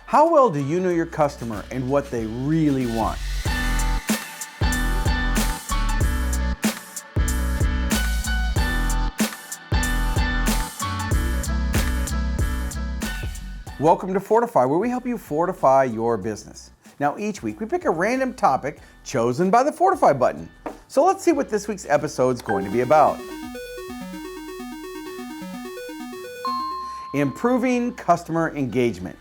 How well do you know your customer and what they really want? Welcome to Fordify, where we help you fortify your business. Now, each week we pick a random topic chosen by the Fordify button. So let's see what this week's episode is going to be about. Improving customer engagement.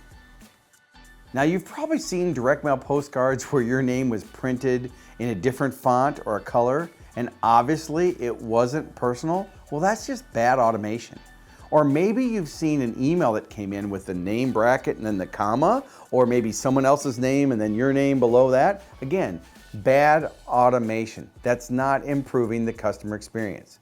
Now, you've probably seen direct mail postcards where your name was printed in a different font or a color, and obviously it wasn't personal. Well, that's just bad automation. Or maybe you've seen an email that came in with the name bracket and then the comma, or maybe someone else's name and then your name below that. Again, bad automation. That's not improving the customer experience.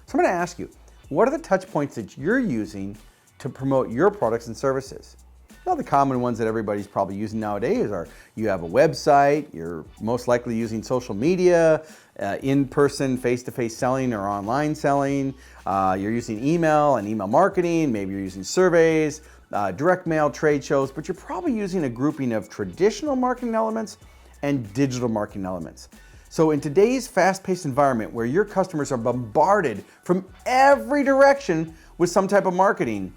So I'm going to ask you, what are the touch points that you're using to promote your products and services? Well, the common ones that everybody's probably using nowadays are you have a website, you're most likely using social media, in-person, face-to-face selling or online selling, you're using email and email marketing, maybe you're using surveys, direct mail, trade shows, but you're probably using a grouping of traditional marketing elements and digital marketing elements. So in today's fast-paced environment where your customers are bombarded from every direction with some type of marketing,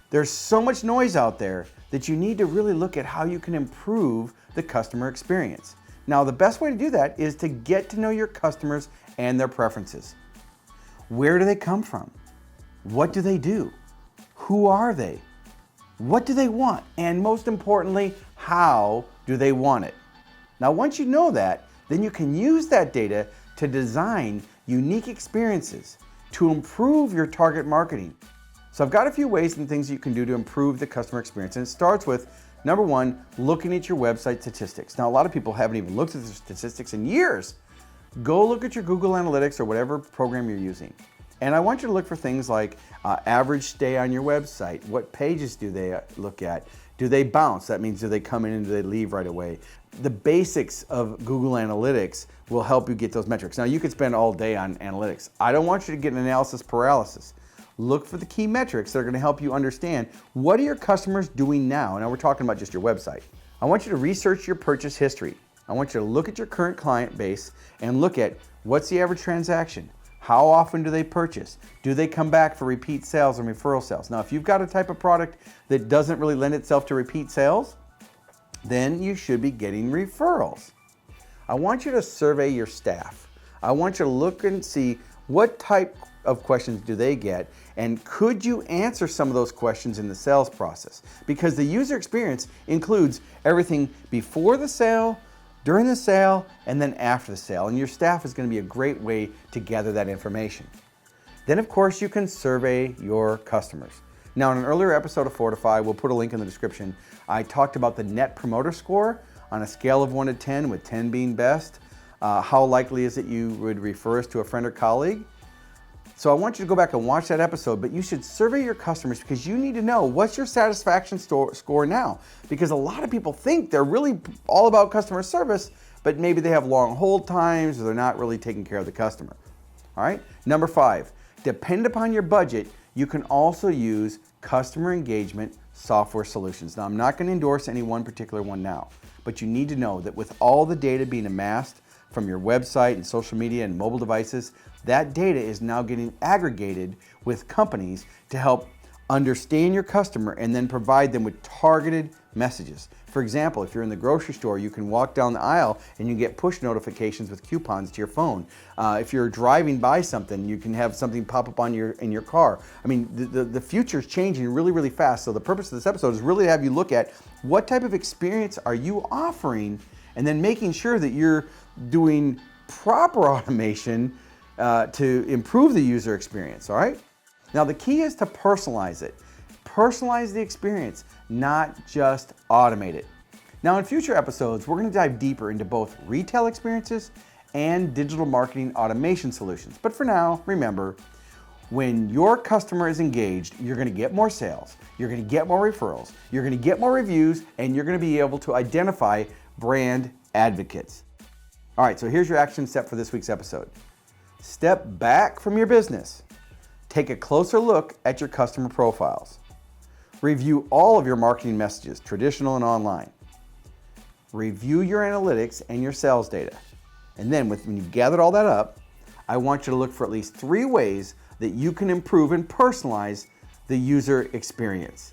there's so much noise out there that you need to really look at how you can improve the customer experience. Now, the best way to do that is to get to know your customers and their preferences. Where do they come from? What do they do? Who are they? What do they want? And most importantly, how do they want it? Now, once you know that, then you can use that data to design unique experiences to improve your target marketing. So I've got a few ways and things you can do to improve the customer experience. And it starts with, number one, looking at your website statistics. Now, a lot of people haven't even looked at the statistics in years. Go look at your Google Analytics or whatever program you're using. And I want you to look for things like average stay on your website. What pages do they look at? Do they bounce? That means do they come in and do they leave right away? The basics of Google Analytics will help you get those metrics. Now, you could spend all day on analytics. I don't want you to get an analysis paralysis. Look for the key metrics that are going to help you understand what are your customers doing now. Now we're talking about just your website. I want you to research your purchase history. I want you to look at your current client base and look at what's the average transaction. How often do they purchase? Do they come back for repeat sales and referral sales? Now, if you've got a type of product that doesn't really lend itself to repeat sales, then you should be getting referrals. I want you to survey your staff. I want you to look and see what type of questions do they get, and could you answer some of those questions in the sales process? Because the user experience includes everything before the sale, during the sale, and then after the sale, and your staff is going to be a great way to gather that information. Then, of course, you can survey your customers. Now, in an earlier episode of Fordify, we'll put a link in the description, I talked about the Net Promoter Score on a scale of 1 to 10, with 10 being best. How likely is it you would refer us to a friend or colleague? So I want you to go back and watch that episode, but you should survey your customers because you need to know what's your satisfaction score now. Because a lot of people think they're really all about customer service, but maybe they have long hold times or they're not really taking care of the customer. All right. Number 5, depending upon your budget, you can also use customer engagement software solutions. Now, I'm not going to endorse any one particular one now, but you need to know that with all the data being amassed from your website and social media and mobile devices, that data is now getting aggregated with companies to help understand your customer and then provide them with targeted messages. For example, if you're in the grocery store, you can walk down the aisle and you get push notifications with coupons to your phone. If you're driving by something, you can have something pop up on in your car. I mean, the future is changing really, really fast. So the purpose of this episode is really to have you look at what type of experience are you offering, and then making sure that you're doing proper automation to improve the user experience, all right? Now, the key is to personalize it. Personalize the experience, not just automate it. Now, in future episodes, we're going to dive deeper into both retail experiences and digital marketing automation solutions. But for now, remember, when your customer is engaged, you're going to get more sales, you're going to get more referrals, you're going to get more reviews, and you're going to be able to identify brand advocates. All right, so here's your action step for this week's episode. Step back from your business. Take a closer look at your customer profiles. Review all of your marketing messages, traditional and online. Review your analytics and your sales data. And then when you've gathered all that up, I want you to look for at least 3 ways that you can improve and personalize the user experience.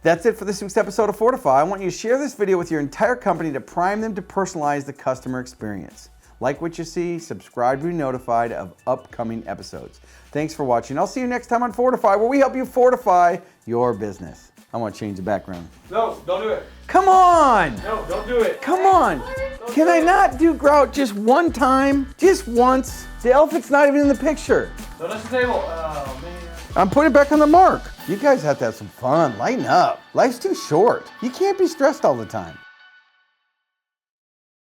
That's it for this week's episode of Fortify. I want you to share this video with your entire company to prime them to personalize the customer experience. Like what you see, subscribe to be notified of upcoming episodes. Thanks for watching. I'll see you next time on Fortify, where we help you fortify your business. I want to change the background. No, don't do it. Come on! No, don't do it. Come on! Can I not do grout just one time? Just once? The elephant's not even in the picture. Don't touch the table. Oh, man. I'm putting it back on the mark. You guys have to have some fun. Lighten up. Life's too short. You can't be stressed all the time.